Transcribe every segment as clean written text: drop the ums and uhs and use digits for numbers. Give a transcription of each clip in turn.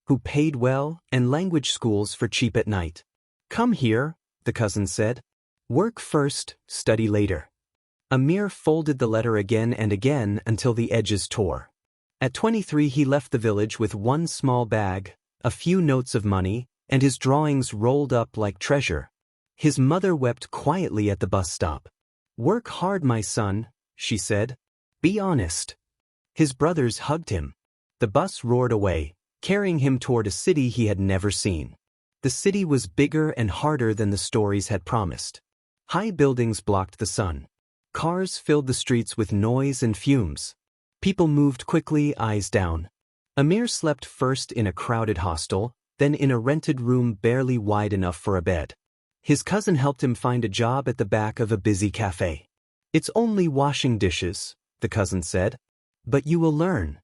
who paid well, and language schools for cheap at night. "Come here," the cousin said. "Work first, study later." Amir folded the letter again and again until the edges tore. At 23 he left the village with one small bag, a few notes of money, and his drawings rolled up like treasure. His mother wept quietly at the bus stop. "Work hard, my son," she said. "Be honest." His brothers hugged him. The bus roared away, carrying him toward a city he had never seen. The city was bigger and harder than the stories had promised. High buildings blocked the sun. Cars filled the streets with noise and fumes. People moved quickly, eyes down. Amir slept first in a crowded hostel, then in a rented room barely wide enough for a bed. His cousin helped him find a job at the back of a busy café. "It's only washing dishes," the cousin said. "But you will learn."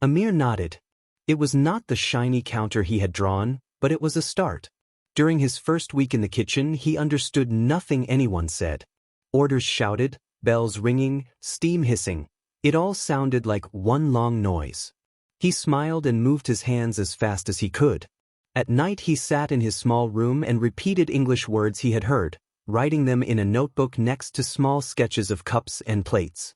Amir nodded. It was not the shiny counter he had drawn, but it was a start. During his first week in the kitchen, he understood nothing anyone said. Orders shouted, bells ringing, steam hissing. It all sounded like one long noise. He smiled and moved his hands as fast as he could. At night he sat in his small room and repeated English words he had heard, writing them in a notebook next to small sketches of cups and plates.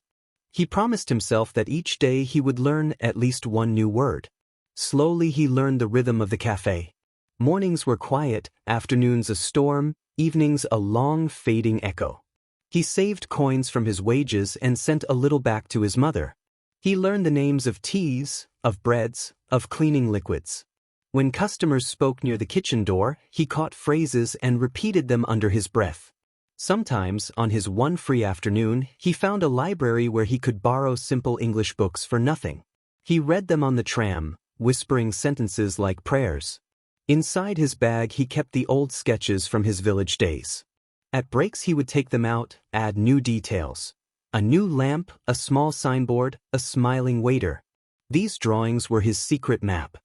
He promised himself that each day he would learn at least one new word. Slowly he learned the rhythm of the café. Mornings were quiet, afternoons a storm, evenings a long fading echo. He saved coins from his wages and sent a little back to his mother. He learned the names of teas, of breads, of cleaning liquids. When customers spoke near the kitchen door, he caught phrases and repeated them under his breath. Sometimes, on his one free afternoon, he found a library where he could borrow simple English books for nothing. He read them on the tram, whispering sentences like prayers. Inside his bag he kept the old sketches from his village days. At breaks he would take them out, add new details. A new lamp, a small signboard, a smiling waiter. These drawings were his secret map.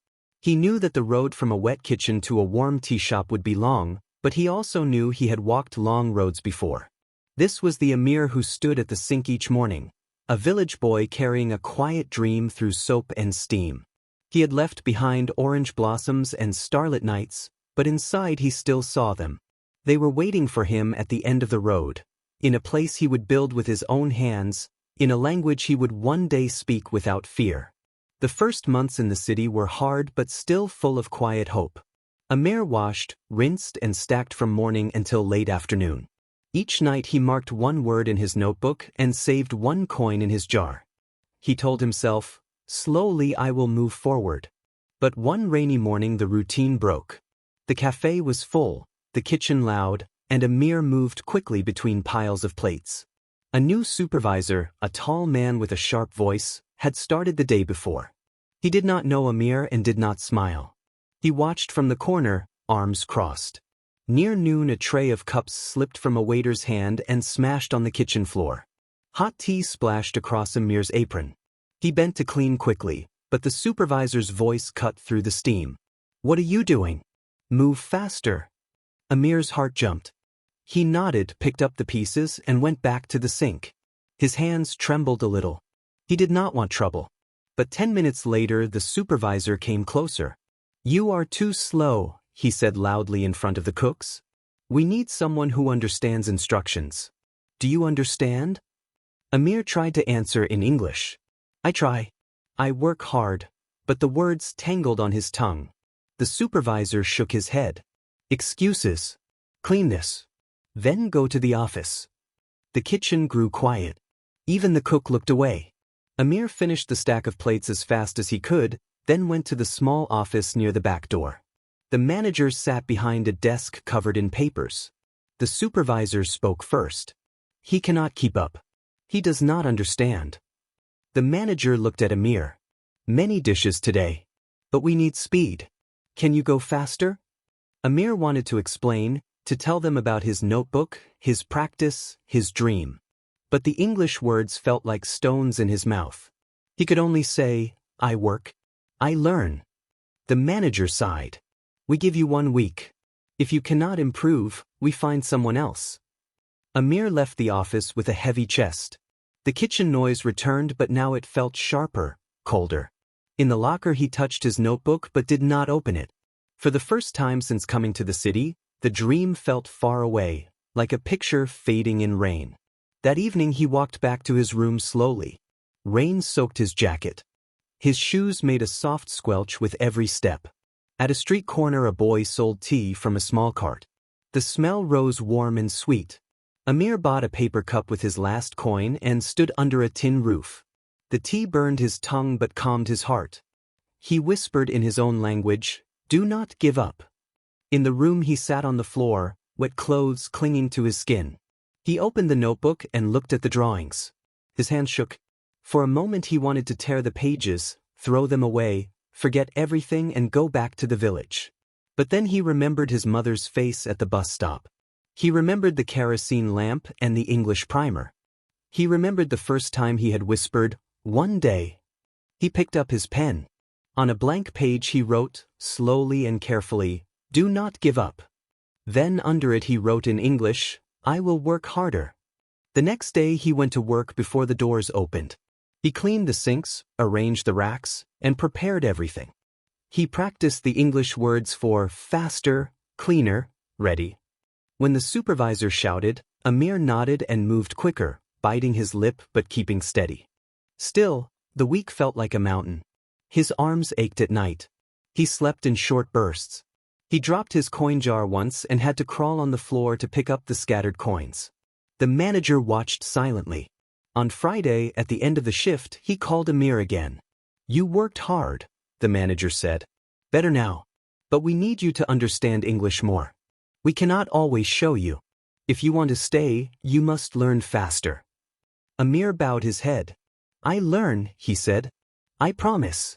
He knew that the road from a wet kitchen to a warm tea shop would be long, but he also knew he had walked long roads before. This was the Amir who stood at the sink each morning, a village boy carrying a quiet dream through soap and steam. He had left behind orange blossoms and starlit nights, but inside he still saw them. They were waiting for him at the end of the road, in a place he would build with his own hands, in a language he would one day speak without fear. The first months in the city were hard but still full of quiet hope. Amir washed, rinsed and stacked from morning until late afternoon. Each night he marked one word in his notebook and saved one coin in his jar. He told himself, "Slowly I will move forward." But one rainy morning the routine broke. The café was full, the kitchen loud, and Amir moved quickly between piles of plates. A new supervisor, a tall man with a sharp voice, had started the day before. He did not know Amir and did not smile. He watched from the corner, arms crossed. Near noon a tray of cups slipped from a waiter's hand and smashed on the kitchen floor. Hot tea splashed across Amir's apron. He bent to clean quickly, but the supervisor's voice cut through the steam. "What are you doing? Move faster." Amir's heart jumped. He nodded, picked up the pieces, and went back to the sink. His hands trembled a little. He did not want trouble. But 10 minutes later the supervisor came closer. "You are too slow," he said loudly in front of the cooks. "We need someone who understands instructions. Do you understand?" Amir tried to answer in English. "I try. I work hard," but the words tangled on his tongue. The supervisor shook his head. "Excuses. Clean this. Then go to the office." The kitchen grew quiet. Even the cook looked away. Amir finished the stack of plates as fast as he could, then went to the small office near the back door. The manager sat behind a desk covered in papers. The supervisor spoke first. "He cannot keep up. He does not understand." The manager looked at Amir. "Many dishes today. But we need speed. Can you go faster?" Amir wanted to explain, to tell them about his notebook, his practice, his dream. But the English words felt like stones in his mouth. He could only say, "I work. I learn." The manager sighed. "We give you 1 week. If you cannot improve, we find someone else." Amir left the office with a heavy chest. The kitchen noise returned, but now it felt sharper, colder. In the locker he touched his notebook but did not open it. For the first time since coming to the city, the dream felt far away, like a picture fading in rain. That evening he walked back to his room slowly. Rain soaked his jacket. His shoes made a soft squelch with every step. At a street corner a boy sold tea from a small cart. The smell rose warm and sweet. Amir bought a paper cup with his last coin and stood under a tin roof. The tea burned his tongue but calmed his heart. He whispered in his own language, "Do not give up." In the room he sat on the floor, wet clothes clinging to his skin. He opened the notebook and looked at the drawings. His hand shook. For a moment he wanted to tear the pages, throw them away, forget everything and go back to the village. But then he remembered his mother's face at the bus stop. He remembered the kerosene lamp and the English primer. He remembered the first time he had whispered, "One day." He picked up his pen. On a blank page he wrote, slowly and carefully, "Do not give up." Then under it he wrote in English, "I will work harder." The next day he went to work before the doors opened. He cleaned the sinks, arranged the racks, and prepared everything. He practiced the English words for faster, cleaner, ready. When the supervisor shouted, Amir nodded and moved quicker, biting his lip but keeping steady. Still, the week felt like a mountain. His arms ached at night. He slept in short bursts. He dropped his coin jar once and had to crawl on the floor to pick up the scattered coins. The manager watched silently. On Friday, at the end of the shift, he called Amir again. "You worked hard," the manager said. "Better now. But we need you to understand English more. We cannot always show you. If you want to stay, you must learn faster." Amir bowed his head. "I learn," he said. "I promise."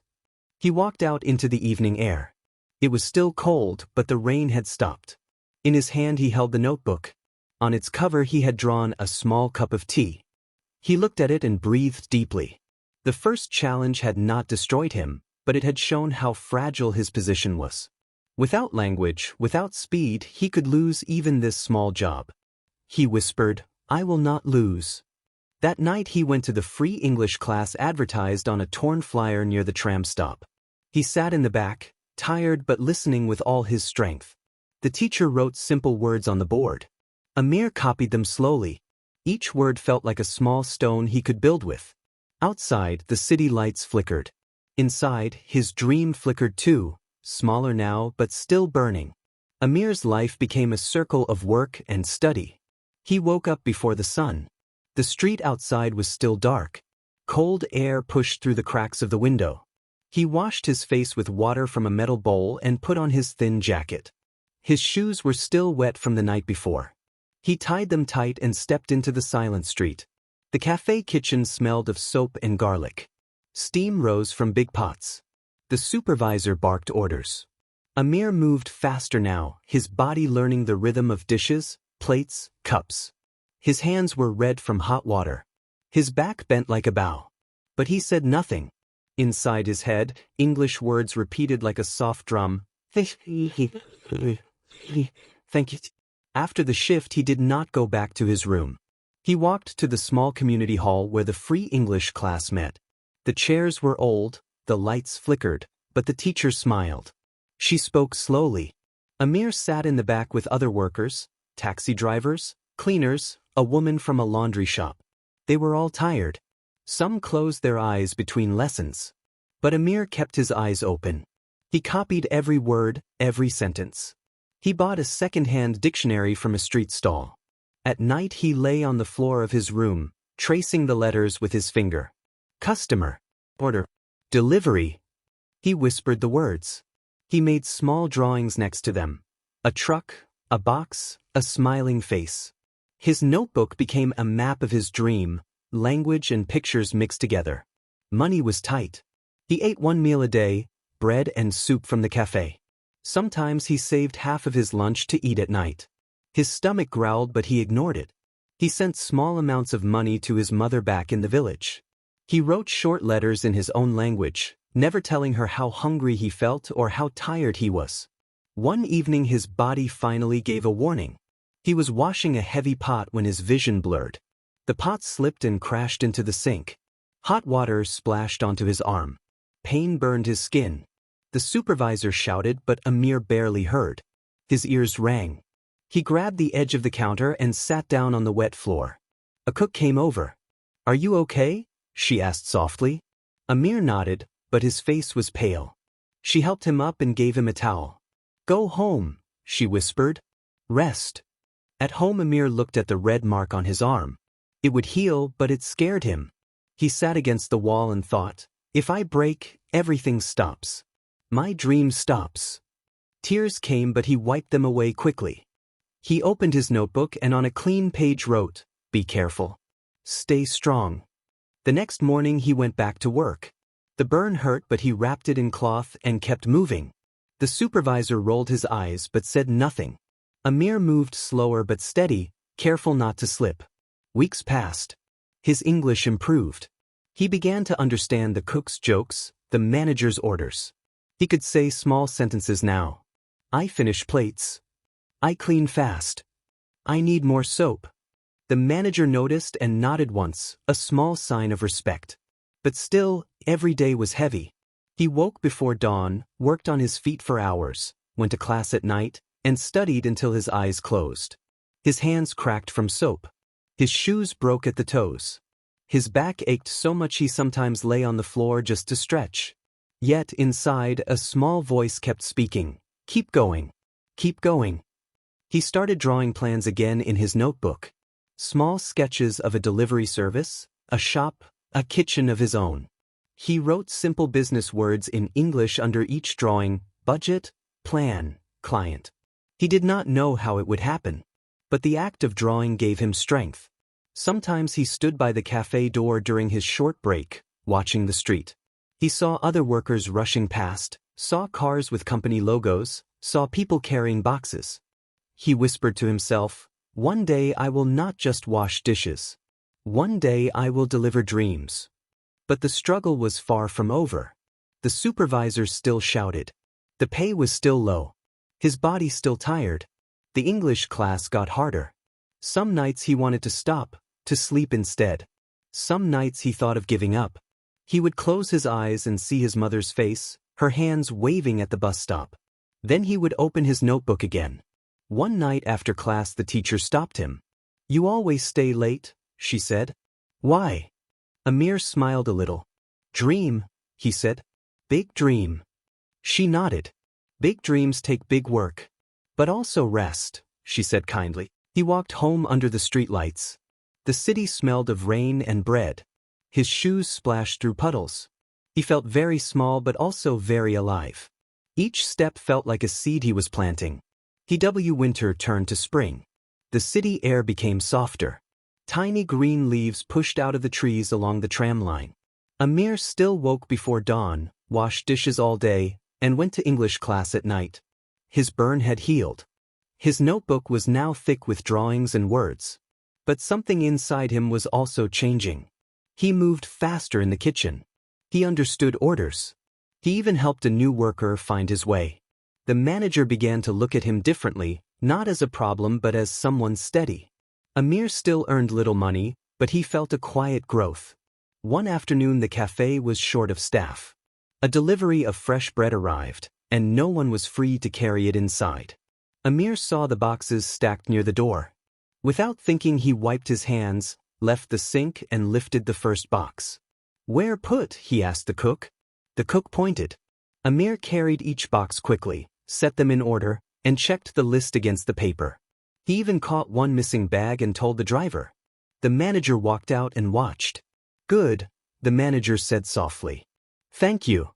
He walked out into the evening air. It was still cold, but the rain had stopped. In his hand he held the notebook. On its cover he had drawn a small cup of tea. He looked at it and breathed deeply. The first challenge had not destroyed him, but it had shown how fragile his position was. Without language, without speed, he could lose even this small job. He whispered, "I will not lose." That night he went to the free English class advertised on a torn flyer near the tram stop. He sat in the back, tired but listening with all his strength. The teacher wrote simple words on the board. Amir copied them slowly. Each word felt like a small stone he could build with. Outside, the city lights flickered. Inside, his dream flickered too, smaller now but still burning. Amir's life became a circle of work and study. He woke up before the sun. The street outside was still dark. Cold air pushed through the cracks of the window. He washed his face with water from a metal bowl and put on his thin jacket. His shoes were still wet from the night before. He tied them tight and stepped into the silent street. The café kitchen smelled of soap and garlic. Steam rose from big pots. The supervisor barked orders. Amir moved faster now, his body learning the rhythm of dishes, plates, cups. His hands were red from hot water. His back bent like a bow. But he said nothing. Inside his head, English words repeated like a soft drum. Thank you. After the shift, he did not go back to his room. He walked to the small community hall where the free English class met. The chairs were old, the lights flickered, but the teacher smiled. She spoke slowly. Amir sat in the back with other workers, taxi drivers, cleaners, a woman from a laundry shop. They were all tired. Some closed their eyes between lessons. But Amir kept his eyes open. He copied every word, every sentence. He bought a second-hand dictionary from a street stall. At night he lay on the floor of his room, tracing the letters with his finger. Customer. Order. Delivery. He whispered the words. He made small drawings next to them. A truck, a box, a smiling face. His notebook became a map of his dream, language and pictures mixed together. Money was tight. He ate one meal a day, bread and soup from the café. Sometimes he saved half of his lunch to eat at night. His stomach growled but he ignored it. He sent small amounts of money to his mother back in the village. He wrote short letters in his own language, never telling her how hungry he felt or how tired he was. One evening his body finally gave a warning. He was washing a heavy pot when his vision blurred. The pot slipped and crashed into the sink. Hot water splashed onto his arm. Pain burned his skin. The supervisor shouted, but Amir barely heard. His ears rang. He grabbed the edge of the counter and sat down on the wet floor. A cook came over. "Are you okay?" she asked softly. Amir nodded, but his face was pale. She helped him up and gave him a towel. "Go home," she whispered. "Rest." At home, Amir looked at the red mark on his arm. It would heal, but it scared him. He sat against the wall and thought, "If I break, everything stops. My dream stops." Tears came, but he wiped them away quickly. He opened his notebook and on a clean page wrote, "Be careful. Stay strong." The next morning he went back to work. The burn hurt, but he wrapped it in cloth and kept moving. The supervisor rolled his eyes but said nothing. Amir moved slower but steady, careful not to slip. Weeks passed. His English improved. He began to understand the cook's jokes, the manager's orders. He could say small sentences now. "I finish plates. I clean fast. I need more soap." The manager noticed and nodded once, a small sign of respect. But still, every day was heavy. He woke before dawn, worked on his feet for hours, went to class at night, and studied until his eyes closed. His hands cracked from soap. His shoes broke at the toes. His back ached so much he sometimes lay on the floor just to stretch. Yet inside, a small voice kept speaking, "Keep going. Keep going." He started drawing plans again in his notebook. Small sketches of a delivery service, a shop, a kitchen of his own. He wrote simple business words in English under each drawing: budget, plan, client. He did not know how it would happen, but the act of drawing gave him strength. Sometimes he stood by the café door during his short break, watching the street. He saw other workers rushing past, saw cars with company logos, saw people carrying boxes. He whispered to himself, "One day I will not just wash dishes. One day I will deliver dreams." But the struggle was far from over. The supervisor still shouted. The pay was still low. His body still tired. The English class got harder. Some nights he wanted to stop, to sleep instead. Some nights he thought of giving up. He would close his eyes and see his mother's face, her hands waving at the bus stop. Then he would open his notebook again. One night after class the teacher stopped him. "You always stay late," she said. "Why?" Amir smiled a little. "Dream," he said. "Big dream." She nodded. "Big dreams take big work. But also rest," she said kindly. He walked home under the streetlights. The city smelled of rain and bread. His shoes splashed through puddles. He felt very small but also very alive. Each step felt like a seed he was planting. Winter turned to spring. The city air became softer. Tiny green leaves pushed out of the trees along the tram line. Amir still woke before dawn, washed dishes all day, and went to English class at night. His burn had healed. His notebook was now thick with drawings and words. But something inside him was also changing. He moved faster in the kitchen. He understood orders. He even helped a new worker find his way. The manager began to look at him differently, not as a problem but as someone steady. Amir still earned little money, but he felt a quiet growth. One afternoon the café was short of staff. A delivery of fresh bread arrived, and no one was free to carry it inside. Amir saw the boxes stacked near the door. Without thinking he wiped his hands, left the sink and lifted the first box. "Where put?" he asked the cook. The cook pointed. Amir carried each box quickly, set them in order, and checked the list against the paper. He even caught one missing bag and told the driver. The manager walked out and watched. "Good," the manager said softly. "Thank you."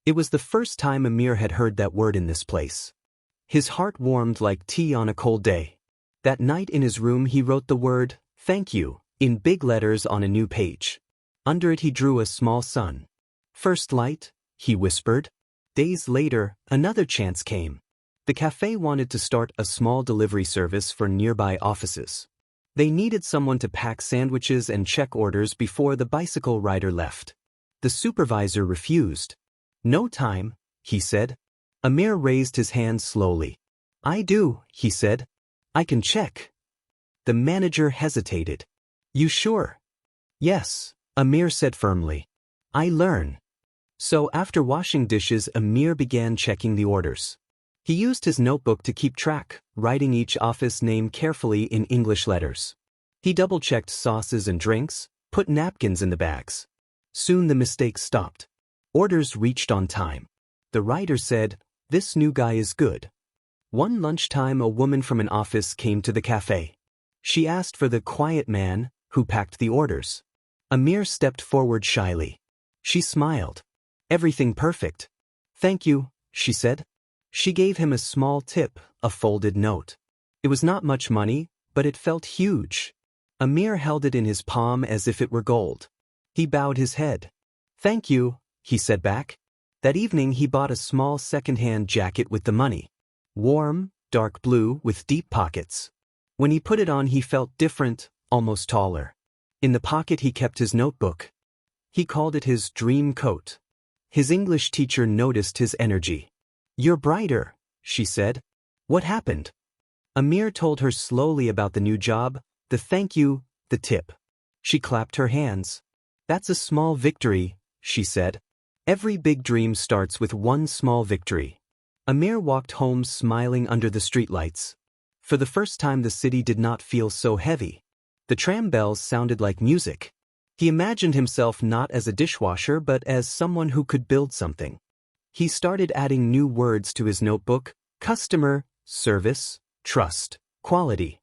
It was the first time Amir had heard that word in this place. His heart warmed like tea on a cold day. That night in his room he wrote the word, "Thank you," in big letters on a new page. Under it he drew a small sun. "First light," he whispered. Days later, another chance came. The café wanted to start a small delivery service for nearby offices. They needed someone to pack sandwiches and check orders before the bicycle rider left. The supervisor refused. "No time," he said. Amir raised his hand slowly. "I do," he said. "I can check." The manager hesitated. "You sure?" "Yes," Amir said firmly. "I learn." So after washing dishes, Amir began checking the orders. He used his notebook to keep track, writing each office name carefully in English letters. He double-checked sauces and drinks, put napkins in the bags. Soon the mistakes stopped. Orders reached on time. The writer said, "This new guy is good." One lunchtime, a woman from an office came to the café. She asked for the quiet man who packed the orders. Amir stepped forward shyly. She smiled. "Everything perfect." "Thank you," she said. She gave him a small tip, a folded note. It was not much money, but it felt huge. Amir held it in his palm as if it were gold. He bowed his head. "Thank you," he said back. That evening he bought a small second-hand jacket with the money. Warm, dark blue with deep pockets. When he put it on he felt different, almost taller. In the pocket he kept his notebook. He called it his dream coat. His English teacher noticed his energy. "You're brighter," she said. "What happened?" Amir told her slowly about the new job, the thank you, the tip. She clapped her hands. "That's a small victory," she said. "Every big dream starts with one small victory." Amir walked home smiling under the streetlights. For the first time the city did not feel so heavy. The tram bells sounded like music. He imagined himself not as a dishwasher but as someone who could build something. He started adding new words to his notebook: customer, service, trust, quality.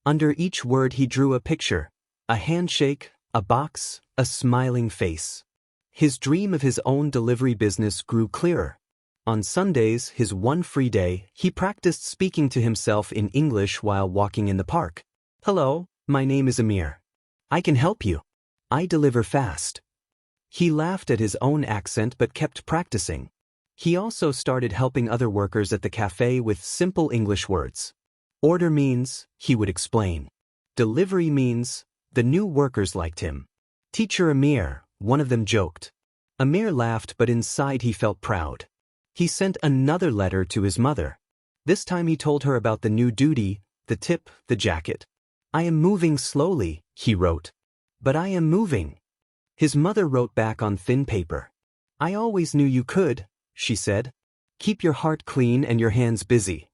Under each word he drew a picture: a handshake, a box, a smiling face. His dream of his own delivery business grew clearer. On Sundays, his one free day, he practiced speaking to himself in English while walking in the park. "Hello, my name is Amir. I can help you. I deliver fast." He laughed at his own accent but kept practicing. He also started helping other workers at the café with simple English words. Order means, he would explain. Delivery means, the new workers liked him. "Teacher Amir," one of them joked. Amir laughed but inside he felt proud. He sent another letter to his mother. This time he told her about the new duty, the tip, the jacket. "I am moving slowly," he wrote. "But I am moving." His mother wrote back on thin paper. "I always knew you could," she said. "Keep your heart clean and your hands busy."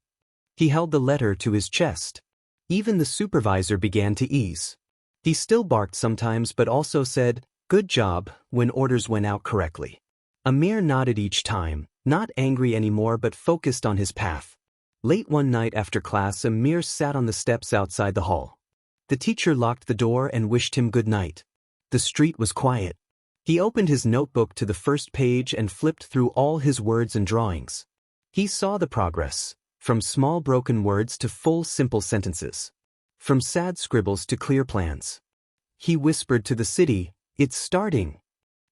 He held the letter to his chest. Even the supervisor began to ease. He still barked sometimes but also said, "Good job," when orders went out correctly. Amir nodded each time, not angry anymore but focused on his path. Late one night after class, Amir sat on the steps outside the hall. The teacher locked the door and wished him good night. The street was quiet. He opened his notebook to the first page and flipped through all his words and drawings. He saw the progress, from small broken words to full simple sentences. From sad scribbles to clear plans. He whispered to the city, "It's starting."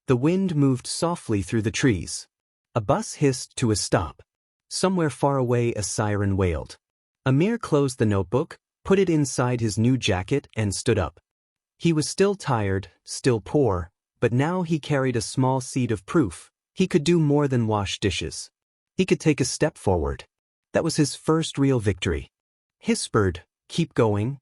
The wind moved softly through the trees. A bus hissed to a stop. Somewhere far away a siren wailed. Amir closed the notebook, put it inside his new jacket and stood up. He was still tired, still poor, but now he carried a small seed of proof. He could do more than wash dishes. He could take a step forward. That was his first real victory. He whispered, "Keep going."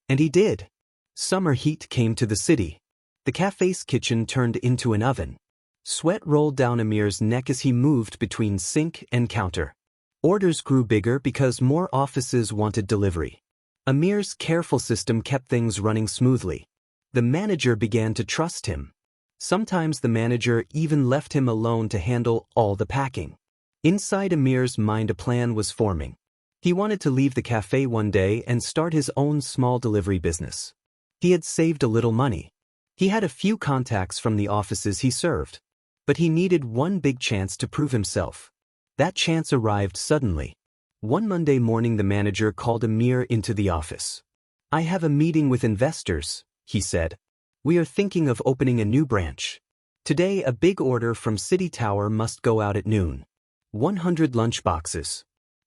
And he did. Summer heat came to the city. The café's kitchen turned into an oven. Sweat rolled down Amir's neck as he moved between sink and counter. Orders grew bigger because more offices wanted delivery. Amir's careful system kept things running smoothly. The manager began to trust him. Sometimes the manager even left him alone to handle all the packing. Inside Amir's mind a plan was forming. He wanted to leave the café one day and start his own small delivery business. He had saved a little money. He had a few contacts from the offices he served. But he needed one big chance to prove himself. That chance arrived suddenly. One Monday morning the manager called Amir into the office. "I have a meeting with investors," he said. "We are thinking of opening a new branch. Today a big order from City Tower must go out at noon. 100 lunch boxes.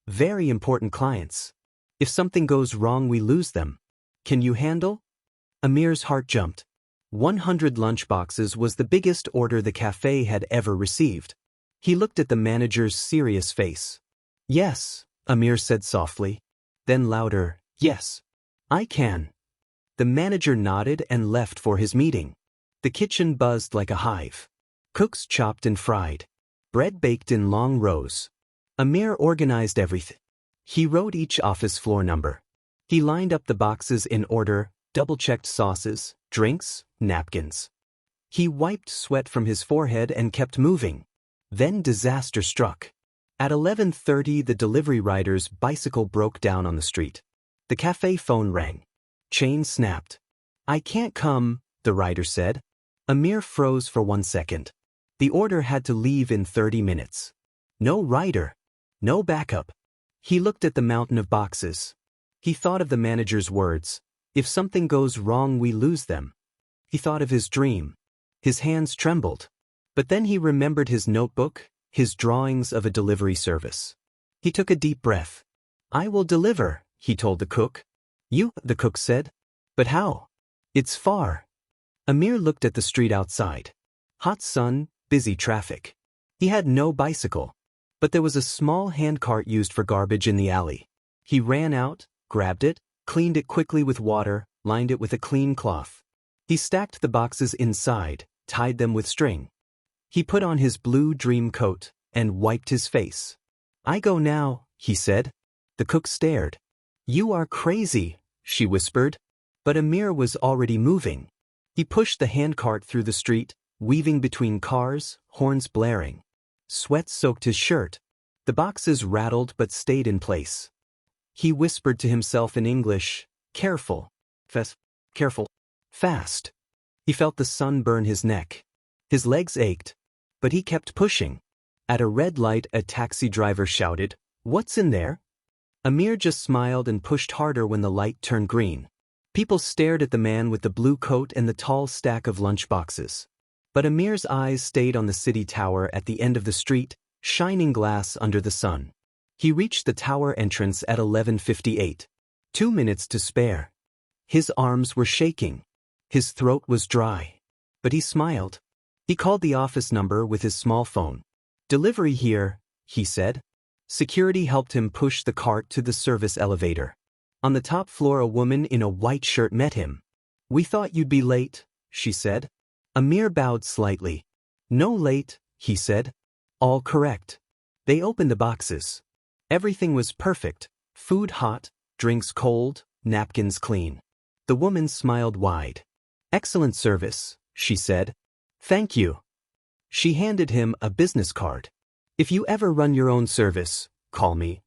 Very important clients. If something goes wrong we lose them. Can you handle?" Amir's heart jumped. 100 lunch boxes was the biggest order the café had ever received. He looked at the manager's serious face. "Yes," Amir said softly. Then louder, "Yes, I can." The manager nodded and left for his meeting. The kitchen buzzed like a hive. Cooks chopped and fried. Bread baked in long rows. Amir organized everything. He wrote each office floor number. He lined up the boxes in order, double-checked sauces, drinks, napkins. He wiped sweat from his forehead and kept moving. Then disaster struck. At 11:30, the delivery rider's bicycle broke down on the street. The cafe phone rang. Chain snapped. "I can't come," the rider said. Amir froze for 1 second. The order had to leave in 30 minutes. No rider. No backup. He looked at the mountain of boxes. He thought of the manager's words. "If something goes wrong, we lose them." He thought of his dream. His hands trembled. But then he remembered his notebook, his drawings of a delivery service. He took a deep breath. "I will deliver," he told the cook. "You," the cook said. "But how? It's far." Amir looked at the street outside. Hot sun, busy traffic. He had no bicycle. But there was a small handcart used for garbage in the alley. He ran out, grabbed it, cleaned it quickly with water, lined it with a clean cloth. He stacked the boxes inside, tied them with string. He put on his blue dream coat and wiped his face. "I go now," he said. The cook stared. "You are crazy," she whispered. But Amir was already moving. He pushed the handcart through the street, weaving between cars, horns blaring. Sweat soaked his shirt. The boxes rattled but stayed in place. He whispered to himself in English, "Careful. Careful. Fast." He felt the sun burn his neck. His legs ached. But he kept pushing. At a red light, a taxi driver shouted, "What's in there?" Amir just smiled and pushed harder when the light turned green. People stared at the man with the blue coat and the tall stack of lunch boxes. But Amir's eyes stayed on the city tower at the end of the street, shining glass under the sun. He reached the tower entrance at 11:58. 2 minutes to spare. His arms were shaking. His throat was dry. But he smiled. He called the office number with his small phone. "Delivery here," he said. Security helped him push the cart to the service elevator. On the top floor, a woman in a white shirt met him. "We thought you'd be late," she said. Amir bowed slightly. "No late," he said. "All correct." They opened the boxes. Everything was perfect. Food hot, drinks cold, napkins clean. The woman smiled wide. "Excellent service," she said. "Thank you." She handed him a business card. "If you ever run your own service, call me."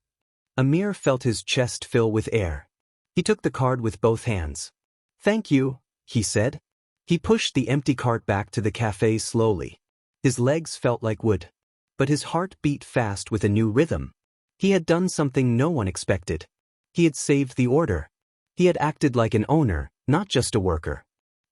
Amir felt his chest fill with air. He took the card with both hands. "Thank you," he said. He pushed the empty cart back to the cafe slowly. His legs felt like wood. But his heart beat fast with a new rhythm. He had done something no one expected. He had saved the order. He had acted like an owner, not just a worker.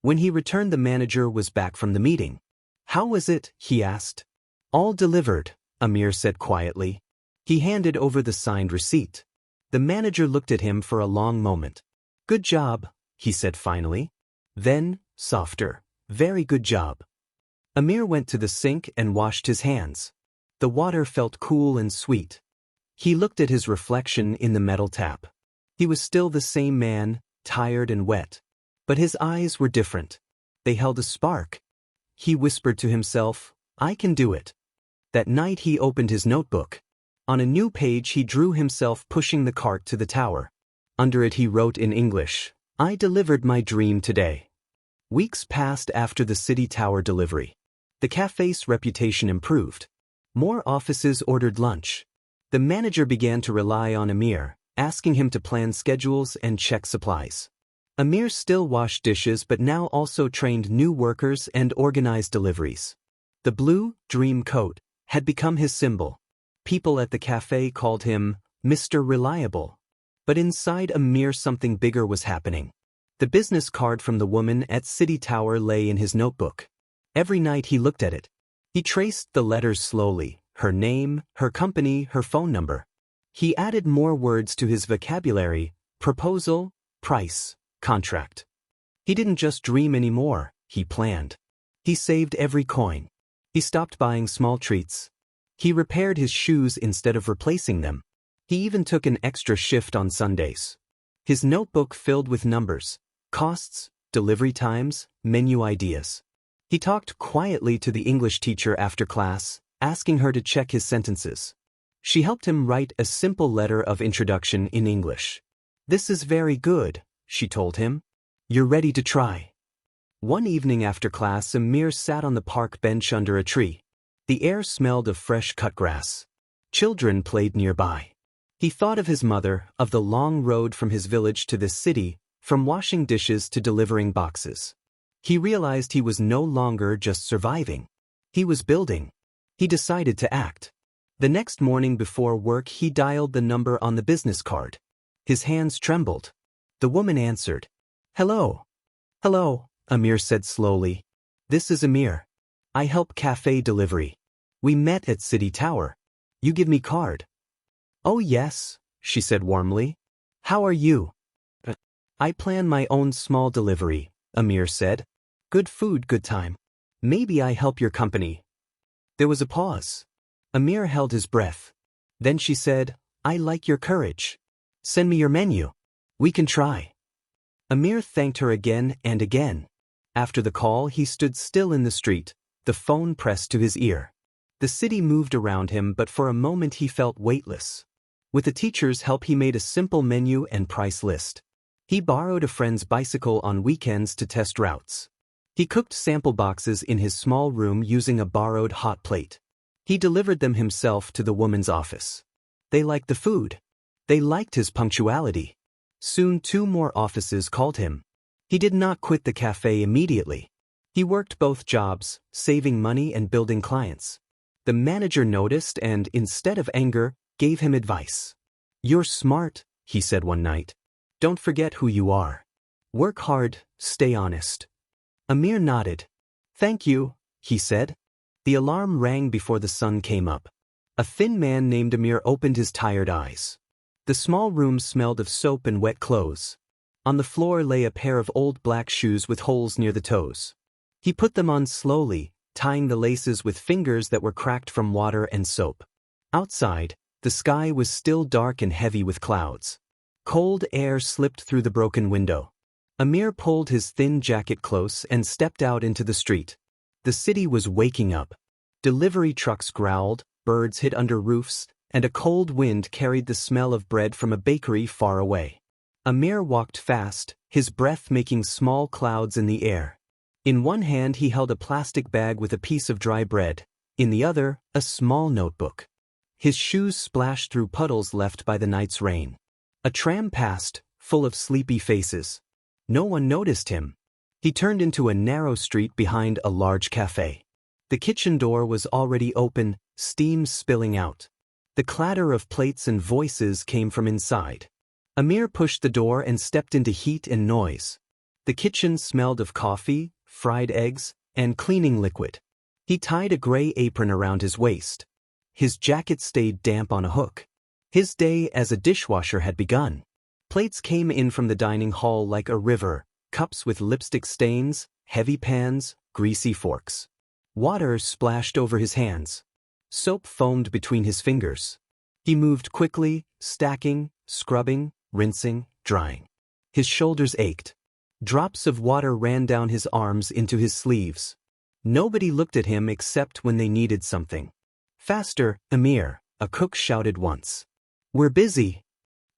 When he returned, the manager was back from the meeting. "How was it?" he asked. "All delivered," Amir said quietly. He handed over the signed receipt. The manager looked at him for a long moment. "Good job," he said finally. Then, softer, "Very good job." Amir went to the sink and washed his hands. The water felt cool and sweet. He looked at his reflection in the metal tap. He was still the same man, tired and wet. But his eyes were different. They held a spark. He whispered to himself, "I can do it." That night he opened his notebook. On a new page he drew himself pushing the cart to the tower. Under it he wrote in English, "I delivered my dream today." Weeks passed after the city tower delivery. The cafe's reputation improved. More offices ordered lunch. The manager began to rely on Amir, asking him to plan schedules and check supplies. Amir still washed dishes but now also trained new workers and organized deliveries. The blue, dream coat had become his symbol. People at the cafe called him Mr. Reliable. But inside Amir something bigger was happening. The business card from the woman at City Tower lay in his notebook. Every night he looked at it. He traced the letters slowly, her name, her company, her phone number. He added more words to his vocabulary: proposal, price, contract. He didn't just dream anymore, he planned. He saved every coin. He stopped buying small treats. He repaired his shoes instead of replacing them. He even took an extra shift on Sundays. His notebook filled with numbers, costs, delivery times, menu ideas. He talked quietly to the English teacher after class, asking her to check his sentences. She helped him write a simple letter of introduction in English. "This is very good," she told him. "You're ready to try." One evening after class, Amir sat on the park bench under a tree. The air smelled of fresh cut grass. Children played nearby. He thought of his mother, of the long road from his village to this city, from washing dishes to delivering boxes. He realized he was no longer just surviving. He was building. He decided to act. The next morning before work, he dialed the number on the business card. His hands trembled. The woman answered. "Hello." "Hello," Amir said slowly. "This is Amir. I help café delivery. We met at City Tower. You give me card." "Oh yes," she said warmly. "How are you?" "I plan my own small delivery," Amir said. "Good food, good time. Maybe I help your company." There was a pause. Amir held his breath. Then she said, "I like your courage. Send me your menu. We can try." Amir thanked her again and again. After the call, he stood still in the street, the phone pressed to his ear. The city moved around him, but for a moment he felt weightless. With the teacher's help, he made a simple menu and price list. He borrowed a friend's bicycle on weekends to test routes. He cooked sample boxes in his small room using a borrowed hot plate. He delivered them himself to the woman's office. They liked the food. They liked his punctuality. Soon 2 more offices called him. He did not quit the cafe immediately. He worked both jobs, saving money and building clients. The manager noticed and, instead of anger, gave him advice. "You're smart," he said one night. "Don't forget who you are. Work hard, stay honest." Amir nodded. "Thank you," he said. The alarm rang before the sun came up. A thin man named Amir opened his tired eyes. The small room smelled of soap and wet clothes. On the floor lay a pair of old black shoes with holes near the toes. He put them on slowly, tying the laces with fingers that were cracked from water and soap. Outside, the sky was still dark and heavy with clouds. Cold air slipped through the broken window. Amir pulled his thin jacket close and stepped out into the street. The city was waking up. Delivery trucks growled, birds hid under roofs, and a cold wind carried the smell of bread from a bakery far away. Amir walked fast, his breath making small clouds in the air. In one hand he held a plastic bag with a piece of dry bread, in the other, a small notebook. His shoes splashed through puddles left by the night's rain. A tram passed, full of sleepy faces. No one noticed him. He turned into a narrow street behind a large cafe. The kitchen door was already open, steam spilling out. The clatter of plates and voices came from inside. Amir pushed the door and stepped into heat and noise. The kitchen smelled of coffee, fried eggs, and cleaning liquid. He tied a gray apron around his waist. His jacket stayed damp on a hook. His day as a dishwasher had begun. Plates came in from the dining hall like a river, cups with lipstick stains, heavy pans, greasy forks. Water splashed over his hands. Soap foamed between his fingers. He moved quickly, stacking, scrubbing, rinsing, drying. His shoulders ached. Drops of water ran down his arms into his sleeves. Nobody looked at him except when they needed something. "Faster, Amir," a cook shouted once. "We're busy."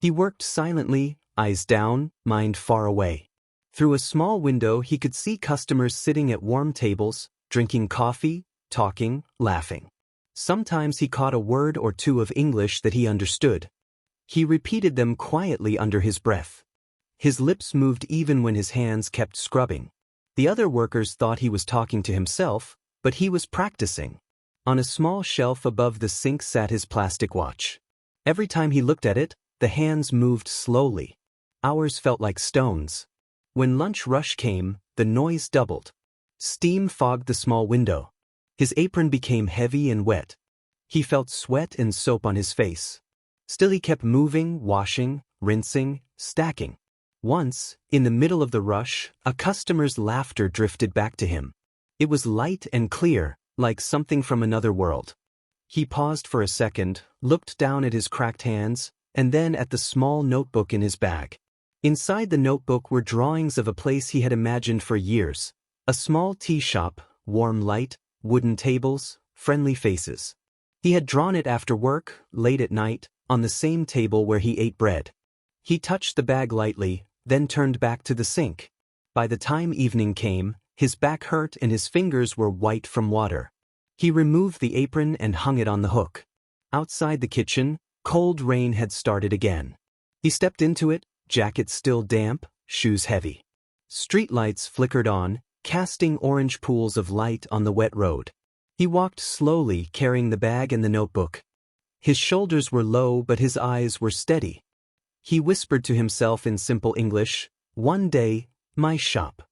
He worked silently, eyes down, mind far away. Through a small window he could see customers sitting at warm tables, drinking coffee, talking, laughing. Sometimes he caught a word or two of English that he understood. He repeated them quietly under his breath. His lips moved even when his hands kept scrubbing. The other workers thought he was talking to himself, but he was practicing. On a small shelf above the sink sat his plastic watch. Every time he looked at it, the hands moved slowly. Hours felt like stones. When lunch rush came, the noise doubled. Steam fogged the small window. His apron became heavy and wet. He felt sweat and soap on his face. Still he kept moving, washing, rinsing, stacking. Once, in the middle of the rush, a customer's laughter drifted back to him. It was light and clear, like something from another world. He paused for a second, looked down at his cracked hands, and then at the small notebook in his bag. Inside the notebook were drawings of a place he had imagined for years, a small tea shop, warm light, wooden tables, friendly faces. He had drawn it after work, late at night, on the same table where he ate bread. He touched the bag lightly, then turned back to the sink. By the time evening came, his back hurt and his fingers were white from water. He removed the apron and hung it on the hook. Outside the kitchen, cold rain had started again. He stepped into it, jacket still damp, shoes heavy. Streetlights flickered on, casting orange pools of light on the wet road. He walked slowly, carrying the bag and the notebook. His shoulders were low but his eyes were steady. He whispered to himself in simple English, "One day, my shop."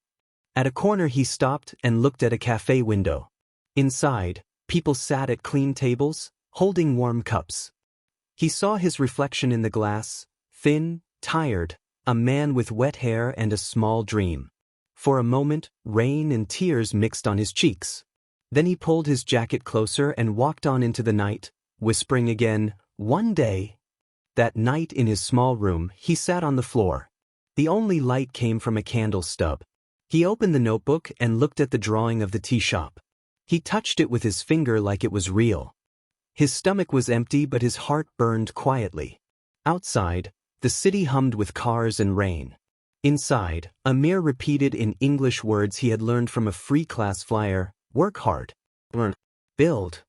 At a corner he stopped and looked at a café window. Inside, people sat at clean tables, holding warm cups. He saw his reflection in the glass, thin, tired, a man with wet hair and a small dream. For a moment, rain and tears mixed on his cheeks. Then he pulled his jacket closer and walked on into the night, whispering again, "One day." That night in his small room, he sat on the floor. The only light came from a candle stub. He opened the notebook and looked at the drawing of the tea shop. He touched it with his finger like it was real. His stomach was empty but his heart burned quietly. Outside, the city hummed with cars and rain. Inside, Amir repeated in English words he had learned from a free class flyer, "Work hard. Learn. Build."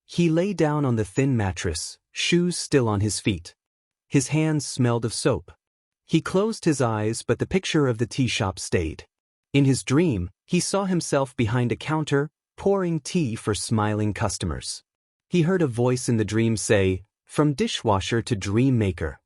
He lay down on the thin mattress, shoes still on his feet. His hands smelled of soap. He closed his eyes but the picture of the tea shop stayed. In his dream, he saw himself behind a counter, pouring tea for smiling customers. He heard a voice in the dream say, "From dishwasher to dream maker."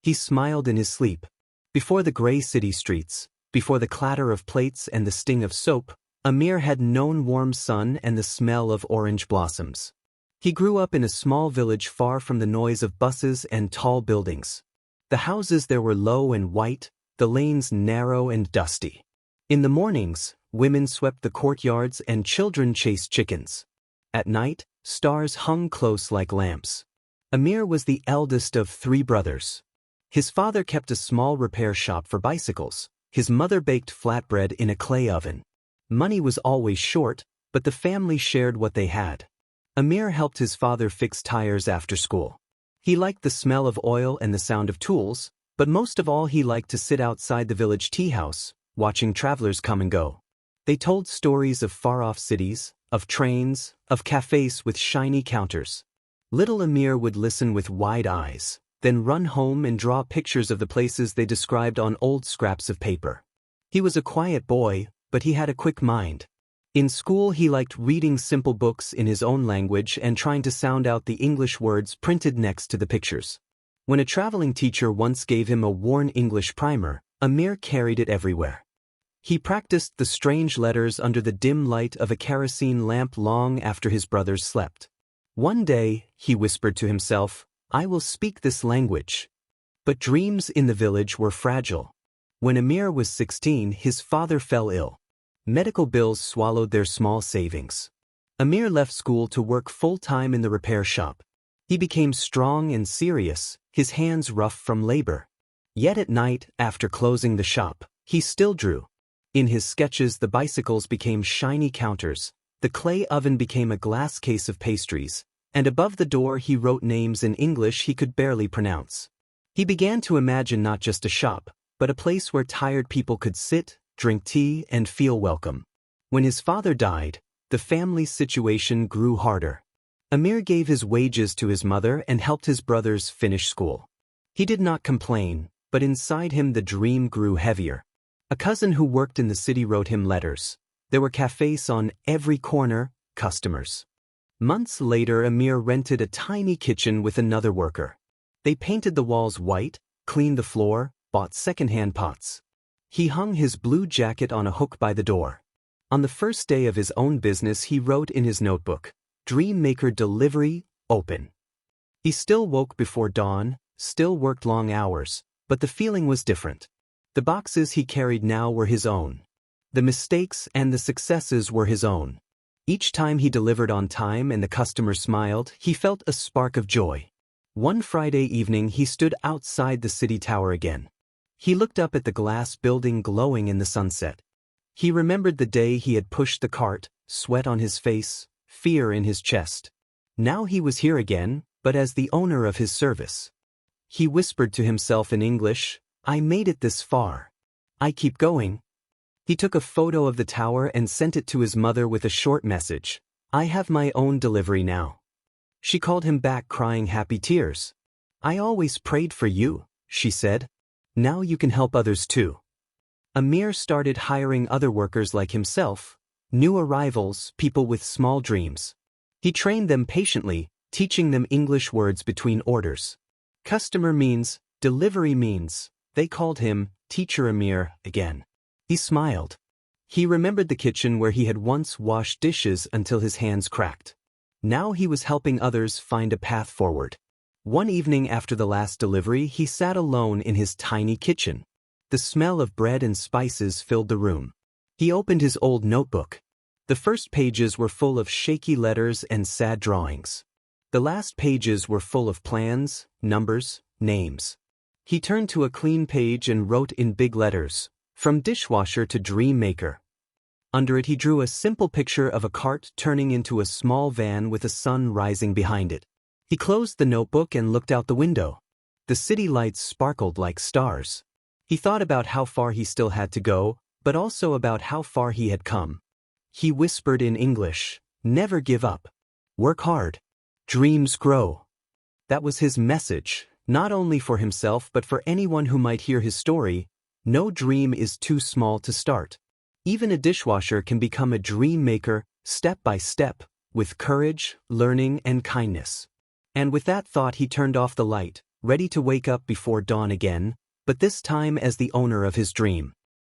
He smiled in his sleep. Before the gray city streets, before the clatter of plates and the sting of soap, Amir had known warm sun and the smell of orange blossoms. He grew up in a small village far from the noise of buses and tall buildings. The houses there were low and white, the lanes narrow and dusty. In the mornings, women swept the courtyards and children chased chickens. At night, stars hung close like lamps. Amir was the eldest of 3 brothers. His father kept a small repair shop for bicycles. His mother baked flatbread in a clay oven. Money was always short, but the family shared what they had. Amir helped his father fix tires after school. He liked the smell of oil and the sound of tools, but most of all he liked to sit outside the village tea house, watching travelers come and go. They told stories of far-off cities, of trains, of cafés with shiny counters. Little Amir would listen with wide eyes, then run home and draw pictures of the places they described on old scraps of paper. He was a quiet boy, but he had a quick mind. In school he liked reading simple books in his own language and trying to sound out the English words printed next to the pictures. When a traveling teacher once gave him a worn English primer, Amir carried it everywhere. He practiced the strange letters under the dim light of a kerosene lamp long after his brothers slept. One day, he whispered to himself, "I will speak this language." But dreams in the village were fragile. When Amir was 16, his father fell ill. Medical bills swallowed their small savings. Amir left school to work full-time in the repair shop. He became strong and serious, his hands rough from labor. Yet at night, after closing the shop, he still drew. In his sketches the bicycles became shiny counters, the clay oven became a glass case of pastries, and above the door he wrote names in English he could barely pronounce. He began to imagine not just a shop, but a place where tired people could sit, drink tea, and feel welcome. When his father died, the family's situation grew harder. Amir gave his wages to his mother and helped his brothers finish school. He did not complain, but inside him the dream grew heavier. A cousin who worked in the city wrote him letters. There were cafés on every corner, customers. Months later, Amir rented a tiny kitchen with another worker. They painted the walls white, cleaned the floor, bought second-hand pots. He hung his blue jacket on a hook by the door. On the first day of his own business he wrote in his notebook, "Dream Maker Delivery, Open." He still woke before dawn, still worked long hours, but the feeling was different. The boxes he carried now were his own. The mistakes and the successes were his own. Each time he delivered on time and the customer smiled, he felt a spark of joy. One Friday evening he stood outside the city tower again. He looked up at the glass building glowing in the sunset. He remembered the day he had pushed the cart, sweat on his face, fear in his chest. Now he was here again, but as the owner of his service. He whispered to himself in English, "I made it this far. I keep going." He took a photo of the tower and sent it to his mother with a short message, "I have my own delivery now." She called him back crying happy tears. "I always prayed for you," she said. "Now you can help others too." Amir started hiring other workers like himself, new arrivals, people with small dreams. He trained them patiently, teaching them English words between orders. Customer means, delivery means. They called him Teacher Amir again. He smiled. He remembered the kitchen where he had once washed dishes until his hands cracked. Now he was helping others find a path forward. One evening after the last delivery, he sat alone in his tiny kitchen. The smell of bread and spices filled the room. He opened his old notebook. The first pages were full of shaky letters and sad drawings. The last pages were full of plans, numbers, names. He turned to a clean page and wrote in big letters, "From dishwasher to dream maker." Under it he drew a simple picture of a cart turning into a small van with a sun rising behind it. He closed the notebook and looked out the window. The city lights sparkled like stars. He thought about how far he still had to go, but also about how far he had come. He whispered in English, "Never give up. Work hard. Dreams grow." That was his message, not only for himself but for anyone who might hear his story. No dream is too small to start. Even a dishwasher can become a dream maker, step by step, with courage, learning, and kindness. And with that thought he turned off the light, ready to wake up before dawn again, but this time as the owner of his dream.